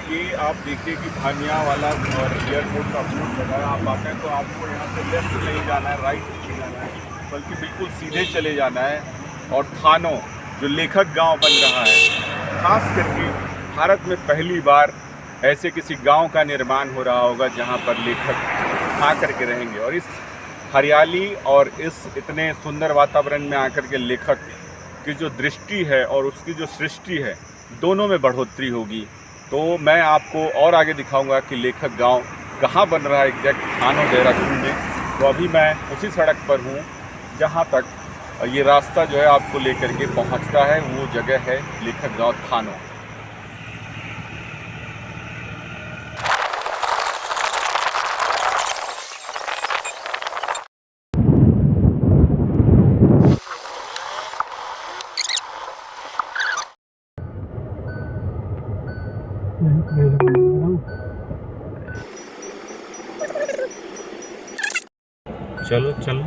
कि आप देखिए कि भानिया वाला और एयरपोर्ट का बोर्ड लगा है। आप आते हैं तो आपको यहाँ से लेफ्ट नहीं जाना है, राइट नहीं जाना है, बल्कि बिल्कुल सीधे चले जाना है। और थानो जो लेखक गांव बन रहा है, खास करके भारत में पहली बार ऐसे किसी गांव का निर्माण हो रहा होगा जहां पर लेखक आकर के रहेंगे। और इस हरियाली और इस इतने सुंदर वातावरण में आकर के लेखक की जो दृष्टि है और उसकी जो सृष्टि है, दोनों में बढ़ोतरी होगी। तो मैं आपको और आगे दिखाऊंगा कि लेखक गांव कहाँ बन रहा है एग्जैक्ट थानो देहरादून में। तो अभी मैं उसी सड़क पर हूँ जहाँ तक ये रास्ता जो है आपको लेकर के पहुँचता है, वो जगह है लेखक गांव थानो। चलो चलो,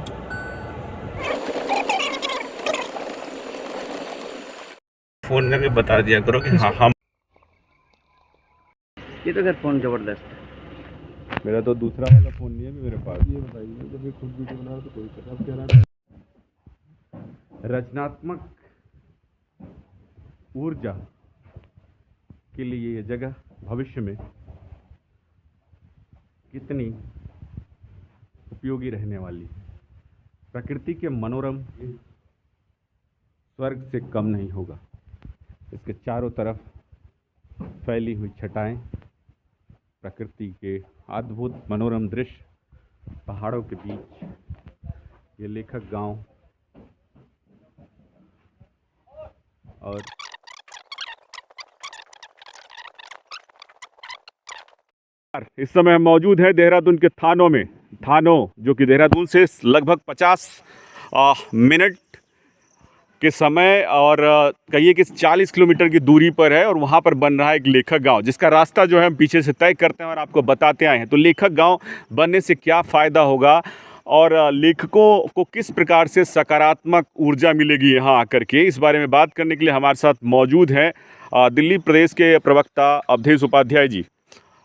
फोन करके बता दिया करो कि हाँ हम। ये तो खैर फ़ोन ज़बरदस्त है। मेरा तो दूसरा वाला फ़ोन नहीं है मेरे पास। ये बताइए, जब ये खुद वीडियो बना रहा तो कोई कर, अब कह रहा है रचनात्मक ऊर्जा के लिए ये जगह भविष्य में कितनी उपयोगी रहने वाली है। प्रकृति के मनोरम स्वर्ग से कम नहीं होगा। इसके चारों तरफ फैली हुई छटाएं, प्रकृति के अद्भुत मनोरम दृश्य, पहाड़ों के बीच ये लेखक गांव और इस समय हम मौजूद हैं देहरादून के थानों में। थानो जो कि देहरादून से लगभग 50 मिनट के समय और कहिए कि 40 किलोमीटर की दूरी पर है। और वहाँ पर बन रहा है एक लेखक गांव, जिसका रास्ता जो है हम पीछे से तय करते हैं और आपको बताते आए हैं। तो लेखक गांव बनने से क्या फ़ायदा होगा और लेखकों को किस प्रकार से सकारात्मक ऊर्जा मिलेगी यहाँ आकर के, इस बारे में बात करने के लिए हमारे साथ मौजूद हैं दिल्ली प्रदेश के प्रवक्ता अवधेश उपाध्याय जी।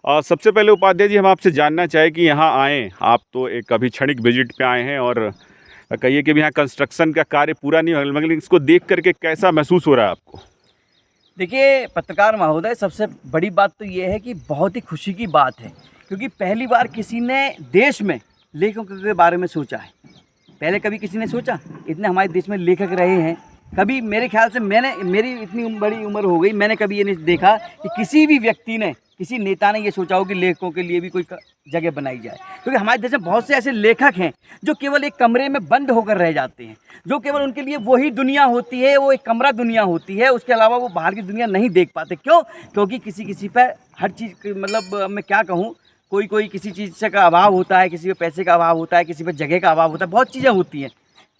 सबसे पहले उपाध्याय जी, हम आपसे जानना चाहें कि यहाँ आए आप तो एक अभी क्षणिक विजिट पे आए हैं और कहिए कि यहाँ कंस्ट्रक्शन का कार्य पूरा नहीं हो, मगर इसको देख करके कैसा महसूस हो रहा है आपको? देखिए पत्रकार महोदय, सबसे बड़ी बात तो ये है कि बहुत ही खुशी की बात है, क्योंकि पहली बार किसी ने देश में लेखकों के बारे में सोचा है। पहले कभी किसी ने सोचा? इतने हमारे देश में लेखक रहे हैं, कभी मेरे ख्याल से मेरी इतनी बड़ी उम्र हो गई, मैंने कभी ये नहीं देखा कि किसी भी व्यक्ति ने, किसी नेता ने ये सोचा हो कि लेखकों के लिए भी कोई जगह बनाई जाए। क्योंकि हमारे देश में बहुत से ऐसे लेखक हैं जो केवल एक कमरे में बंद होकर रह जाते हैं, जो केवल उनके लिए वही दुनिया होती है, वो एक कमरा दुनिया होती है, उसके अलावा वो बाहर की दुनिया नहीं देख पाते। क्यों? क्योंकि किसी पर हर चीज़, मतलब मैं क्या कहूँ, कोई किसी चीज़ से का अभाव होता है, किसी पे पैसे का अभाव होता है, किसी पे जगह का अभाव होता है, बहुत चीज़ें होती हैं।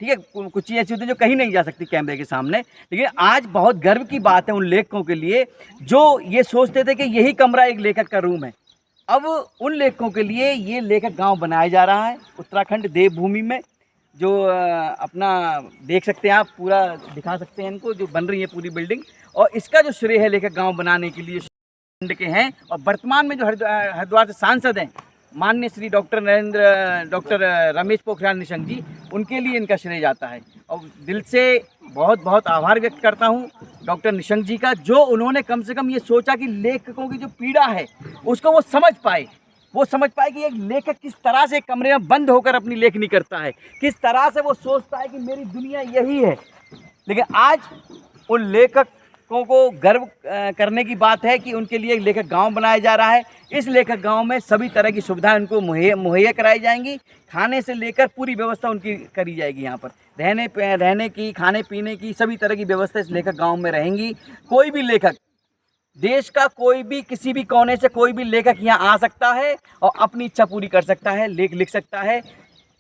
ठीक है, कुछ चीज़ें ऐसी होती हैं जो कहीं नहीं जा सकती कैमरे के सामने। लेकिन आज बहुत गर्व की बात है उन लेखकों के लिए जो ये सोचते थे कि यही कमरा एक लेखक का रूम है। अब उन लेखकों के लिए ये लेखक गांव बनाया जा रहा है उत्तराखंड देवभूमि में, जो अपना देख सकते हैं आप, पूरा दिखा सकते हैं इनको, जो बन रही है पूरी बिल्डिंग। और इसका जो श्रेय है लेखक गाँव बनाने के लिए के हैं, और वर्तमान में जो हरिद्वार से सांसद हैं माननीय श्री डॉक्टर रमेश पोखरियाल निशंक जी, उनके लिए इनका श्रेय जाता है। और दिल से बहुत बहुत आभार व्यक्त करता हूँ डॉक्टर निशंक जी का, जो उन्होंने कम से कम ये सोचा कि लेखकों की जो पीड़ा है उसको वो समझ पाए। वो समझ पाए कि एक लेखक किस तरह से कमरे में बंद होकर अपनी लेखनी करता है, किस तरह से वो सोचता है कि मेरी दुनिया यही है। लेकिन आज उन लेखकों को गर्व करने की बात है कि उनके लिए एक लेखक गांव बनाया जा रहा है। इस लेखक गांव में सभी तरह की सुविधाएं उनको मुहैया कराई जाएंगी। खाने से लेकर पूरी व्यवस्था उनकी करी जाएगी। यहाँ पर रहने की, खाने पीने की सभी तरह की व्यवस्था इस लेखक गांव में रहेंगी। कोई भी लेखक, देश का कोई भी, किसी भी कोने से कोई भी लेखक यहाँ आ सकता है और अपनी इच्छा पूरी कर सकता है, लेख लिख सकता है,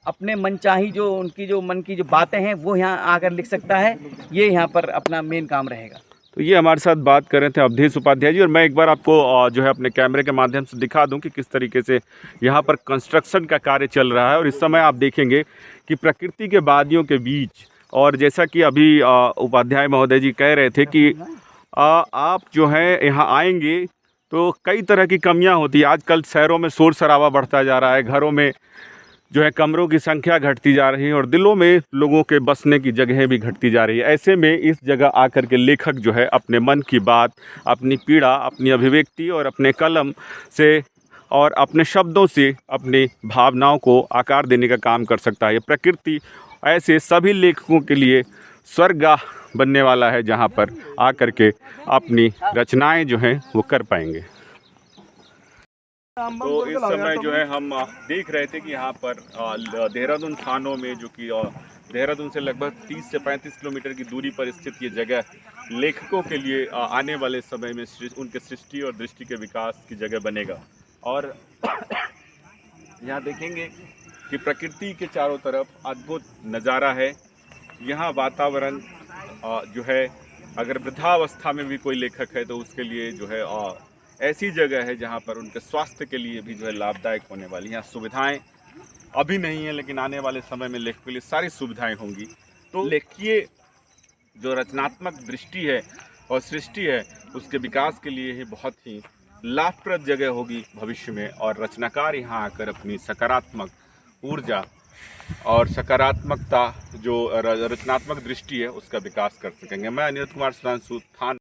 अपने मनचाही जो उनकी जो मन की जो बातें हैं वो यहाँ आकर लिख सकता है। ये यहाँ पर अपना मेन काम रहेगा। तो ये हमारे साथ बात कर रहे थे अवधेश उपाध्याय जी। और मैं एक बार आपको जो है अपने कैमरे के माध्यम से दिखा दूं कि किस तरीके से यहाँ पर कंस्ट्रक्शन का कार्य चल रहा है। और इस समय आप देखेंगे कि प्रकृति के वादियों के बीच, और जैसा कि अभी उपाध्याय महोदय जी कह रहे थे कि आप जो है यहाँ आएंगे तो कई तरह की कमियां होती है। आजकल शहरों में शोर शराबा बढ़ता जा रहा है, घरों में जो है कमरों की संख्या घटती जा रही है और दिलों में लोगों के बसने की जगहें भी घटती जा रही है। ऐसे में इस जगह आकर के लेखक जो है अपने मन की बात, अपनी पीड़ा, अपनी अभिव्यक्ति और अपने कलम से और अपने शब्दों से अपनी भावनाओं को आकार देने का काम कर सकता है। ये प्रकृति ऐसे सभी लेखकों के लिए स्वर्गगाह बनने वाला है, जहाँ पर आकर के अपनी रचनाएं जो हैं वो कर पाएंगे। तो इस समय जो है हम देख रहे थे कि यहाँ पर देहरादून थानों में, जो कि देहरादून से लगभग 30 से 35 किलोमीटर की दूरी पर स्थित ये जगह लेखकों के लिए आने वाले समय में उनके सृष्टि और दृष्टि के विकास की जगह बनेगा। और यहाँ देखेंगे कि प्रकृति के चारों तरफ अद्भुत नज़ारा है। यहाँ वातावरण जो है, अगर वृद्धावस्था में भी कोई लेखक है तो उसके लिए जो है ऐसी जगह है जहाँ पर उनके स्वास्थ्य के लिए भी जो है लाभदायक होने वाली। यहाँ सुविधाएं अभी नहीं है, लेकिन आने वाले समय में लेखकों के लिए सारी सुविधाएं होंगी। तो लेखकीय जो रचनात्मक दृष्टि है और सृष्टि है, उसके विकास के लिए ही बहुत ही लाभप्रद जगह होगी भविष्य में। और रचनाकार यहाँ आकर अपनी सकारात्मक ऊर्जा और सकारात्मकता, जो रचनात्मक दृष्टि है, उसका विकास कर सकेंगे। मैं अनिरुद्ध कुमार सुधांशु, थान